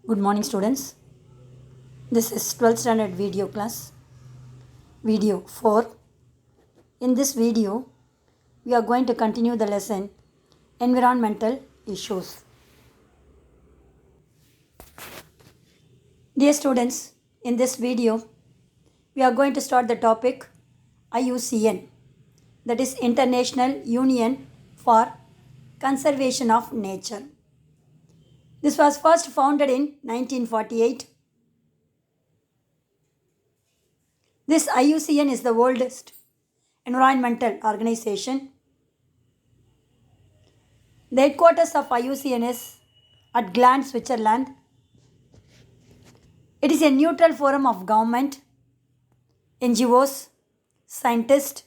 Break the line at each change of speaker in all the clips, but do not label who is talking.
Good morning, students. This is 12th standard video class, video 4. In this video, we are going to continue the lesson Environmental Issues. Dear students, in this video, we are going to start the topic IUCN, that is International Union for Conservation of Nature. This was first founded in 1948. This IUCN is the oldest environmental organization. The headquarters of IUCN is at Gland, Switzerland. It is a neutral forum of government, NGOs, scientists,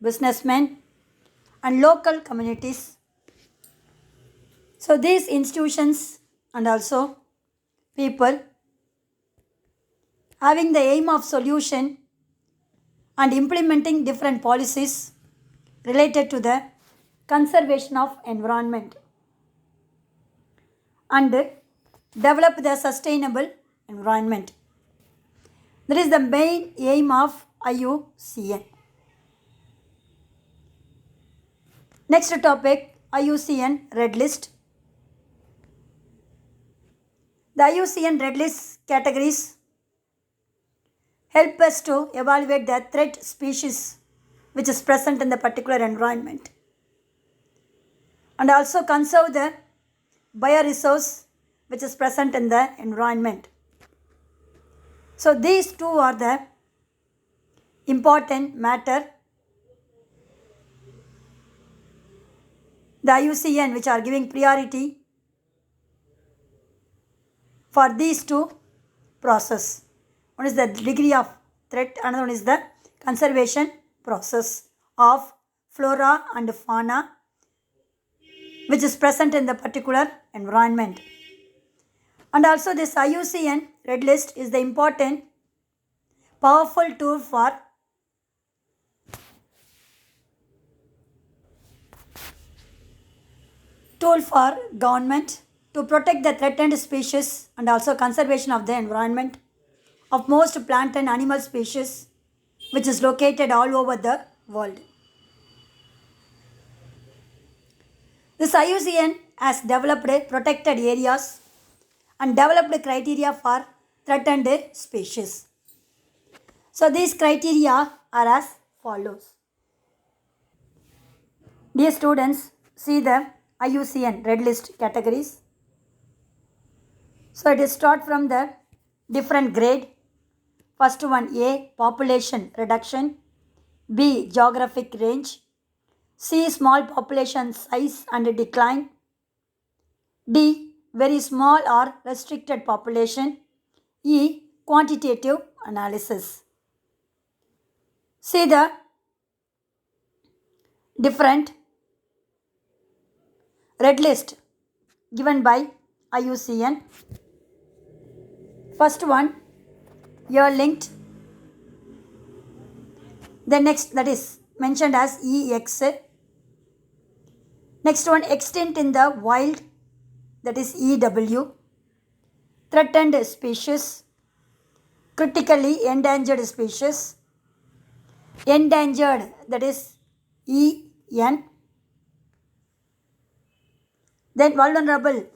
businessmen, and local communities. So these institutions and also people having the aim of solution and implementing different policies related to the conservation of environment and develop the sustainable environment. That is the main aim of IUCN. Next topic, IUCN Red List. The IUCN Red List categories help us to evaluate the threat species which is present in the particular environment and also conserve the bioresource which is present in the environment. So these two are the important matter. The IUCN which are giving priority for these two process. One is the degree of threat, another one is the conservation process of flora and fauna which is present in the particular environment. And also this IUCN Red List is the important powerful tool for government to protect the threatened species and also conservation of the environment of most plant and animal species which is located all over the world. This IUCN has developed protected areas and developed criteria for threatened species. So these criteria are as follows. Dear students, see the IUCN Red List categories. So it is start from the different grade. First one, A, population reduction, B, geographic range, C, small population size and decline, D, very small or restricted population, E, quantitative analysis. See the different red list given by IUCN. First one, year linked. The next, that is mentioned as EX. Next one, extinct in the wild, that is EW. Threatened species, critically endangered species, endangered, that is EN. Then vulnerable,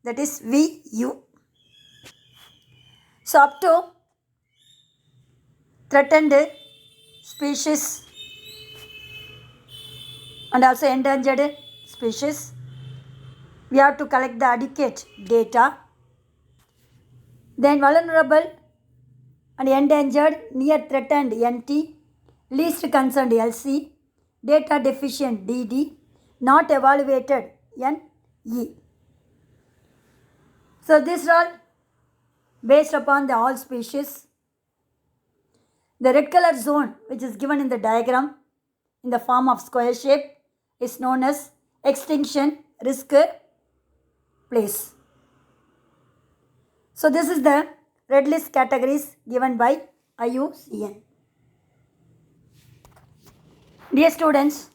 that is VU. So up to threatened species and also endangered species, we have to collect the adequate data. Then vulnerable and endangered, near threatened NT, least concerned LC, data deficient DD, not evaluated NE. So these are all based upon the all species. The red color zone which is given in the diagram in the form of square shape is known as extinction risk place. So this is the red list categories given by IUCN. Dear students,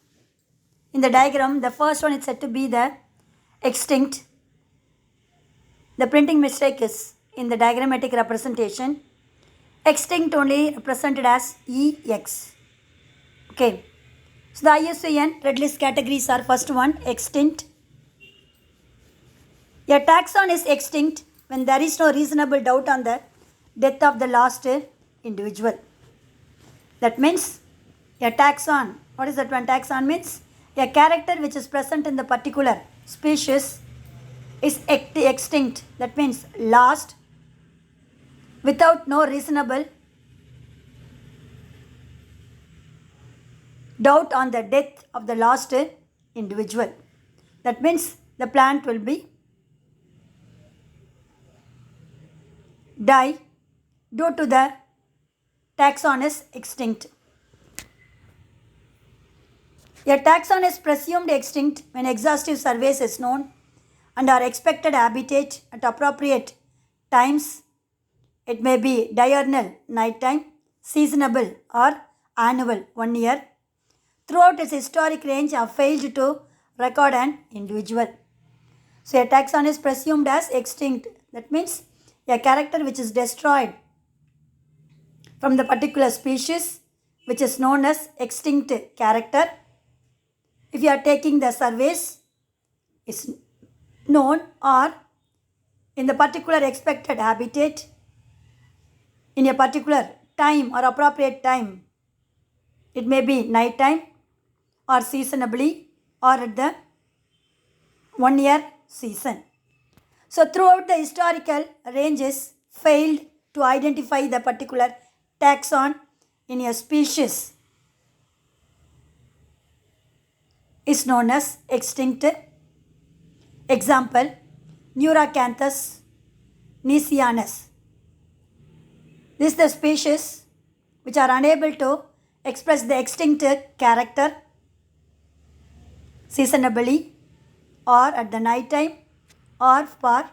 in the diagram, the first one is said to be the extinct. The printing mistake is in the diagrammatic representation. Extinct only represented as EX. Okay. So the IUCN red list categories are: first one, extinct. A taxon is extinct when there is no reasonable doubt on the death of the last individual. That means a taxon, what is that one? Taxon means a character which is present in the particular species is extinct. That means lost without no reasonable doubt on the death of the last individual. That means the plant will be die due to the taxon is extinct. A taxon is presumed extinct when exhaustive surveys is known and our expected habitat at appropriate times. It may be diurnal, nighttime, seasonable or annual, 1 year. Throughout its historic range have failed to record an individual. So a taxon is presumed as extinct. That means a character which is destroyed from the particular species, which is known as extinct character. If you are taking the surveys, is known, or in the particular expected habitat in a particular time or appropriate time. It may be night time or seasonably or at the 1 year season. So throughout the historical ranges failed to identify the particular taxon in a species is known as extinct. Example, Neuracanthus niceanus. This is the species which are unable to express the extinct character seasonably or at the night time or per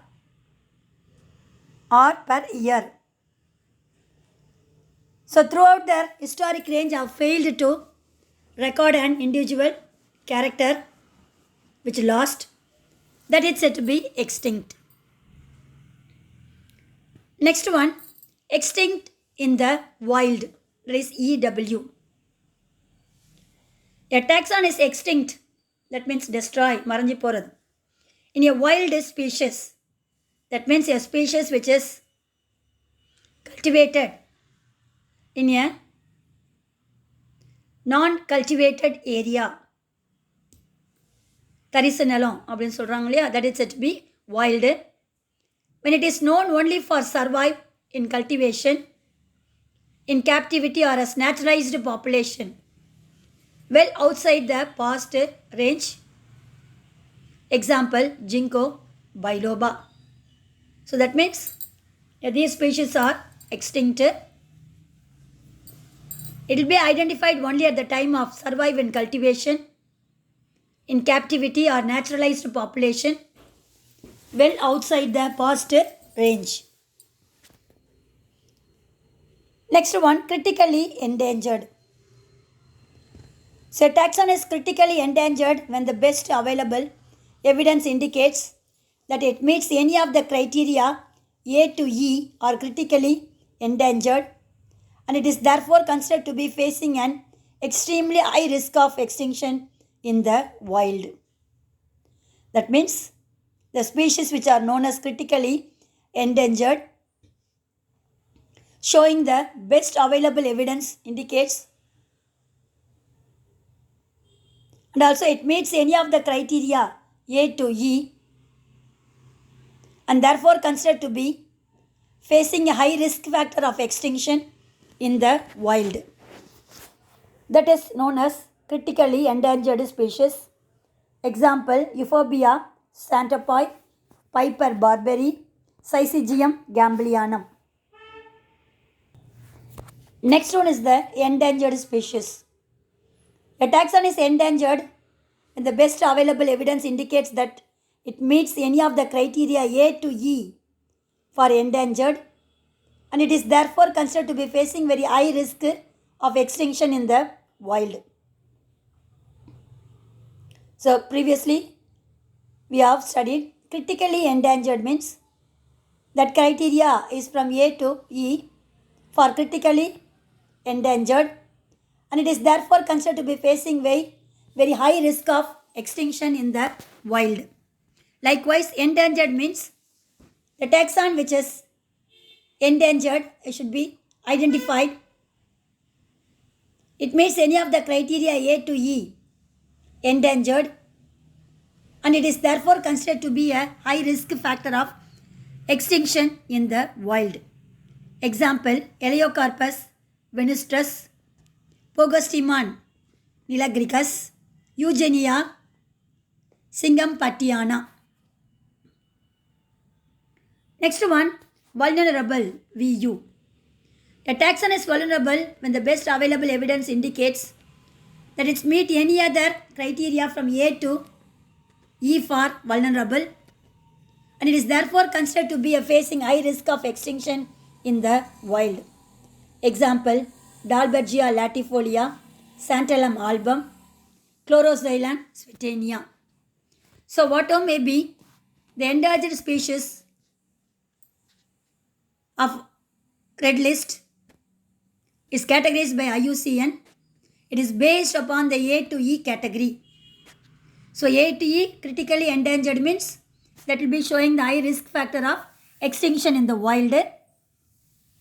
year. So throughout their historic range have failed to record an individual character which lost, that is said to be extinct. Next one, extinct in the wild, that is EW. A taxon is extinct, that means destroy, maranji poradu. In a wild species, that means a species which is cultivated in a non-cultivated area. Tarisanalon, that is said to be wild. When it is known only for survive in cultivation, in captivity or as naturalized population, well outside the past range. Example, Ginkgo biloba. So that means these species are extinct. It will be identified only at the time of survive in cultivation, in captivity or naturalized population, well outside the past range. Next one, critically endangered. So taxon is critically endangered when the best available evidence indicates that it meets any of the criteria A to E are critically endangered, and it is therefore considered to be facing an extremely high risk of extinction in the wild. That means the species which are known as critically endangered, showing the best available evidence indicates, and also it meets any of the criteria A to E and therefore considered to be facing a high risk factor of extinction in the wild. That is known as critically endangered species. Example, Euphorbia xanthopoi, Piper barberi, Syzygium gambleanum. Next one is the endangered species. A taxon is endangered when the best available evidence indicates that it meets any of the criteria A to E for endangered, and it is therefore considered to be facing very high risk of extinction in the wild. So previously we have studied critically endangered means That criteria is from A to E for critically endangered, and it is therefore considered to be facing very high risk of extinction in the wild. Likewise, endangered means the taxon which is endangered should be identified. It meets any of the criteria A to E, endangered, and it is therefore considered to be a high risk factor of extinction in the wild. Example, Elaeocarpus venustrus, Pogostemon nilagricus, Eugenia singampatiana. Next one, vulnerable VU. A taxon is vulnerable when the best available evidence indicates that it meets any other criteria from A to E for vulnerable, and it is therefore considered to be facing high risk of extinction in the wild. Example, Dalbergia latifolia, Santalum album, Chloroxylon swetania. So whatever may be the endangered species of red list is categorized by IUCN. It is based upon the A to E category. So A to E critically endangered means that will be showing the high risk factor of extinction in the wild.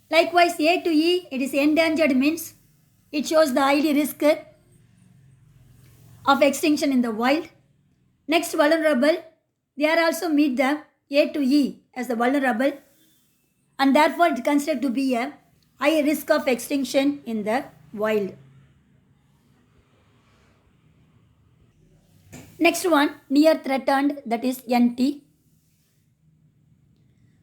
Likewise, A to E, it is endangered means it shows the high risk of extinction in the wild. Next, vulnerable, they are also meet the A to E as the vulnerable, and therefore it is considered to be a high risk of extinction in the wild. Next one, near threatened, that is NT.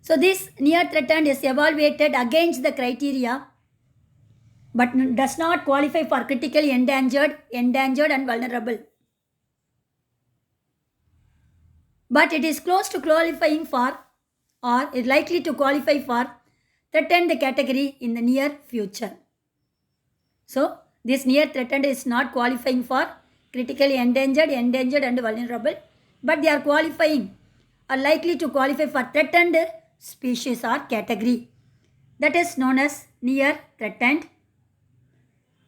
So this near threatened is evaluated against the criteria but does not qualify for critically endangered and vulnerable. But it is close to qualifying for or is likely to qualify for threatened category in the near future. So this near threatened is not qualifying for critically endangered and vulnerable, but they are qualifying or likely to qualify for threatened species or category. That is known as near threatened.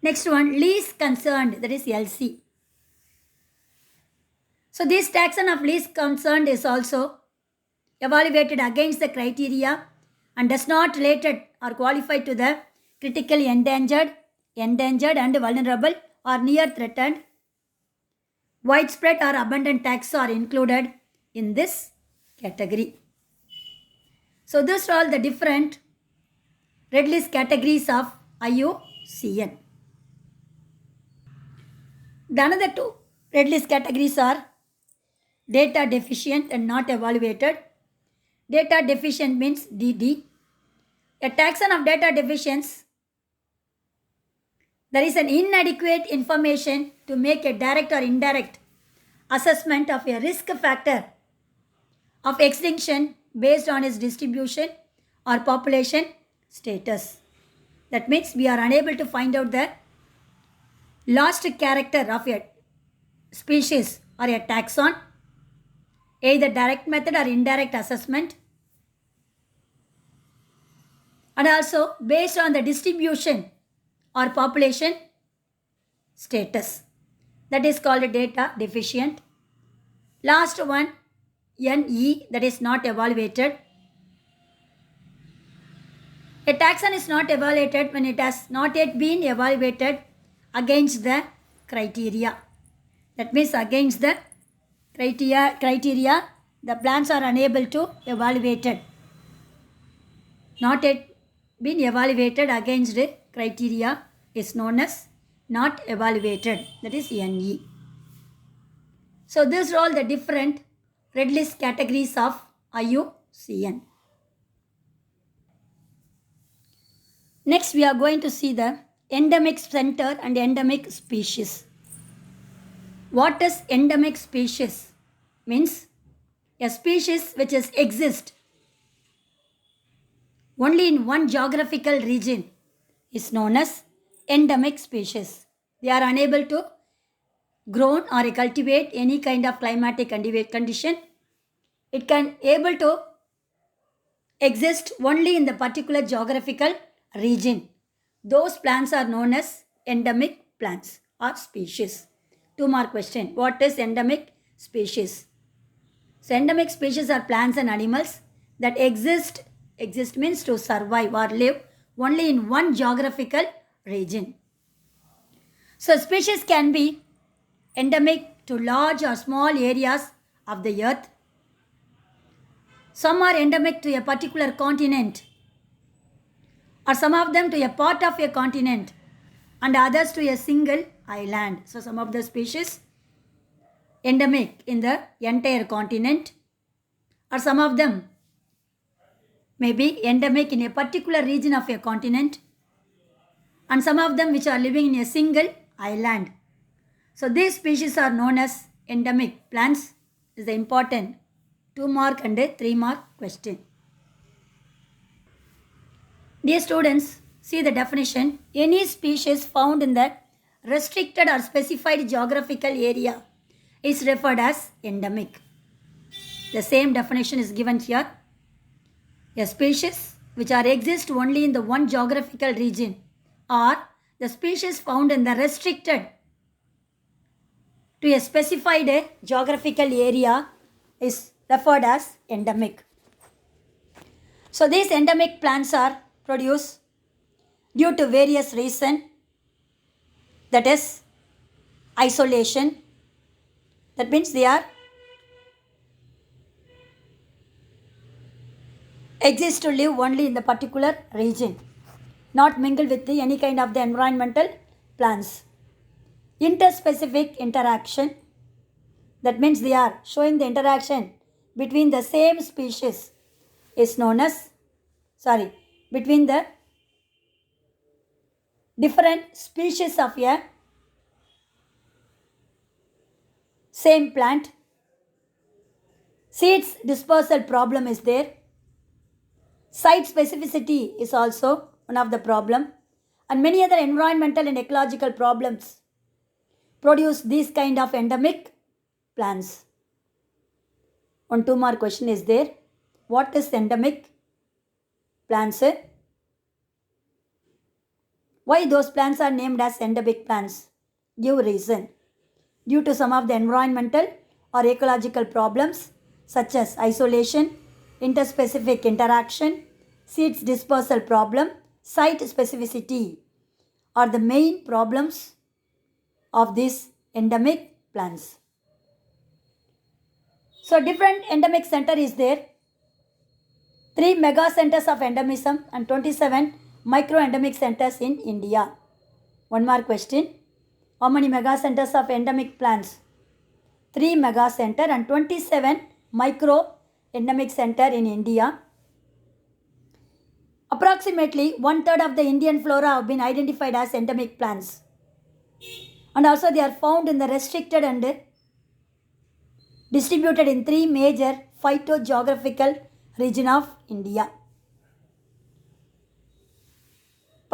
Next one, least concerned, that is LC. So this taxon of least concerned is also evaluated against the criteria and does not related or qualify to the critically endangered and vulnerable or near threatened. Widespread or abundant taxa are included in this category. So these are all the different red list categories of IUCN. The another two red list categories are data deficient and not evaluated. Data deficient means DD. A taxon of data deficiency, there is an inadequate information to make a direct or indirect assessment of a risk factor of extinction based on its distribution or population status. That means we are unable to find out the lost character of a species or a taxon, either direct method or indirect assessment, and also based on the distribution or population status. That is called data deficient. Last one, NE, that is not evaluated. A taxon is not evaluated when it has not yet been evaluated against the criteria. That means against the criteria, the plants are unable to evaluate it. Not yet been evaluated against the criteria is known as not evaluated, that is NE. So these are all the different red list categories of IUCN. Next we are going to see the endemic center and endemic species. What is endemic species? Means a species which exists only in one geographical region is known as endemic species. They are unable to grow or cultivate any kind of climatic condition. It can able to exist only in the particular geographical region. Those plants are known as endemic plants or species. 2 mark question. What is endemic species? So endemic species are plants and animals that exist means to survive or live only in one geographical region. So species can be endemic to large or small areas of the earth. Some are endemic to a particular continent, or some of them to a part of a continent, and others to a single island. So some of the species endemic in the entire continent, or some of them may be endemic in a particular region of a continent, and some of them which are living in a single island. So these species are known as endemic plants. Is the important 2 mark and a 3 mark question. Dear students, see the definition. Any species found in the restricted or specified geographical area is referred as endemic. The same definition is given here. A species which exist only in the one geographical region, or the species found in the restricted to a specified geographical area is referred as endemic. So these endemic plants are produced due to various reasons, that is isolation. That means they are exist to live only in the particular region, not mingle with any kind of the environmental plants. Interspecific interaction, that means they are showing the interaction between the same species is known as, between the different species of a same plant. Seeds dispersal problem is there. Site specificity is also one of the problem, and many other environmental and ecological problems produce these kind of endemic plants. 1 2 mark question is there. What is endemic plants? Why those plants are named as endemic plants? Give reason. Due to some of the environmental or ecological problems such as isolation, interspecific interaction, seeds dispersal problem, site specificity are the main problems of these endemic plants. So different endemic center is there. 3 mega centers of endemism and 27 micro endemic centers in India. 1 mark question. How many mega centers of endemic plants? 3 mega center and 27 micro endemic center in India. Approximately 1/3 of the Indian flora have been identified as endemic plants, and also they are found in the restricted and distributed in 3 major phytogeographical regions of India,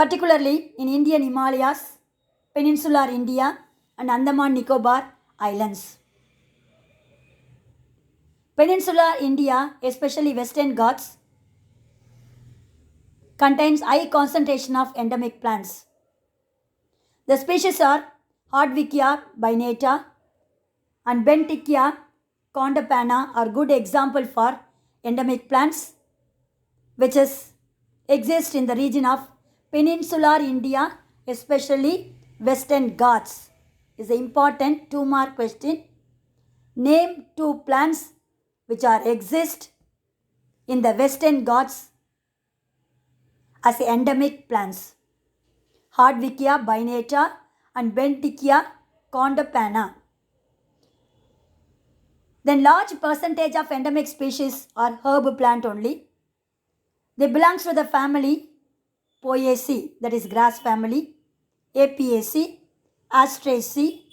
particularly in Indian Himalayas, Peninsular India and Andaman Nicobar Islands. Peninsular India, especially Western Ghats, contains high concentration of endemic plants. The species are Hardwickia bainata and Bentickia condopana are good example for endemic plants which exist in the region of Peninsular India, especially Western Ghats. Is an important 2 mark question. Name 2 plants which exist in the Western Ghats as endemic plants. Hardwickia bainata and Bentickia condopana. Then large percentage of endemic species are herb plant only. They belong to the family Poaceae, that is grass family, Apiaceae, Asteraceae,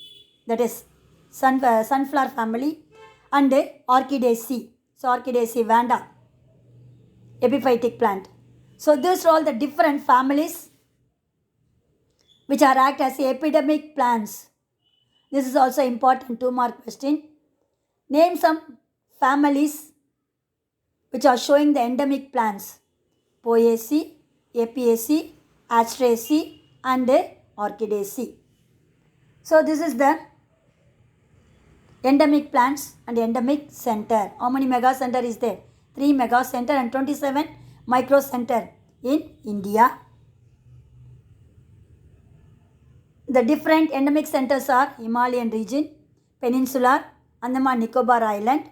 that is sunflower family, and Orchidaceae. So Orchidaceae vanda, epiphytic plant. So these are all the different families which act as epidemic plants. This is also important 2 mark question. Name some families which are showing the endemic plants, Poaceae, Apiaceae, Asteraceae and Orchidaceae. So this is the endemic plants and endemic center. How many mega center is there? 3 mega center and 27 micro center in India. The different endemic centers are Himalayan region, Peninsular, Andaman Nicobar Island.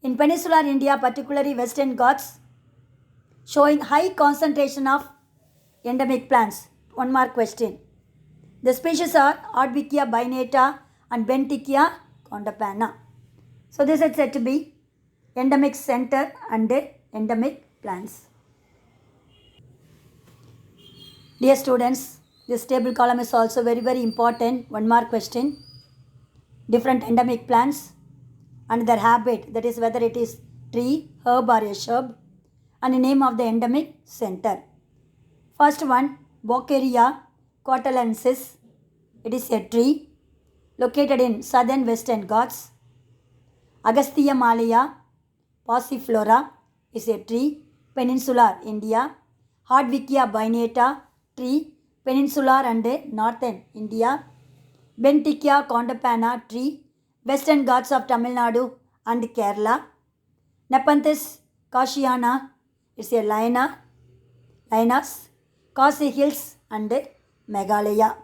In Peninsular India, particularly Western Ghats, showing high concentration of endemic plants. One more question. The species are Ardwichia bainata and Benthickia condopana. So this is said to be endemic center and endemic plants. Dear students, this table column is also very important. One more question. Different endemic plants and their habit, that is whether it is tree, herb or a shrub, and the name of the endemic center. First one, Boccaria quatalensis. It is a tree located in southern Western Ghats. Agastya malaya passiflora is a tree, Peninsular India. Ardwichia bainata tree, Peninsular and Northern India. Benthickia condopana tree, Western Ghats of Tamil Nadu and Kerala. Nepenthes kashiana is a Linus, Khasi Hills and Meghalaya.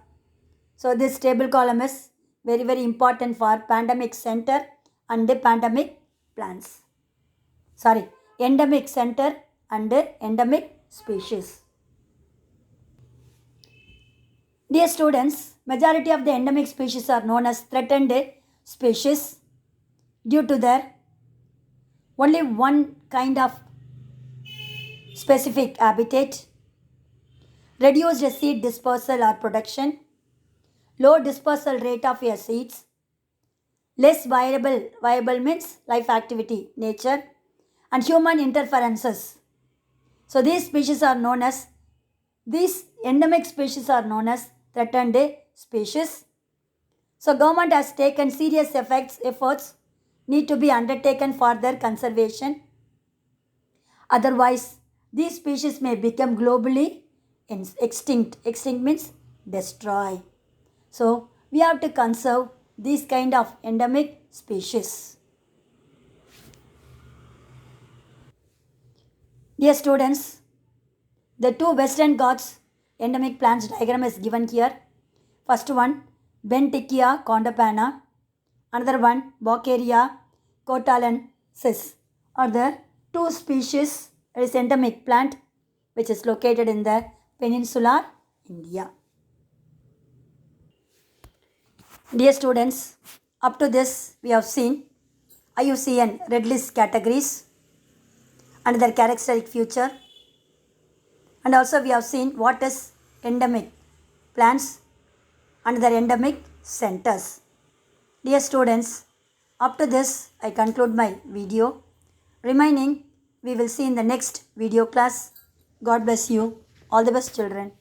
So this table column is very important for pandemic center and pandemic plants. Sorry, endemic center and endemic species. Dear students, majority of the endemic species are known as threatened species due to their only one kind of specific habitat, reduced seed dispersal or production, low dispersal rate of your seeds, less viable means life activity, nature, and human interferences. So these endemic species are known as threatened species. So government has taken serious efforts need to be undertaken for their conservation. Otherwise, these species may become globally extinct. Extinct means destroy. So we have to conserve these kind of endemic species. Dear students, the two Western Ghats endemic plants diagram is given here. First one, Benthickia condopana. Another one, Boccaria quatalensis, are the two species. It is endemic plant which is located in the Peninsular India. Dear students, up to this we have seen IUCN Red List categories and their characteristic feature, and also we have seen what is endemic plants and their endemic centers. Dear students, up to this I conclude my video. Remaining we will see in the next video class. God bless you. All the best children.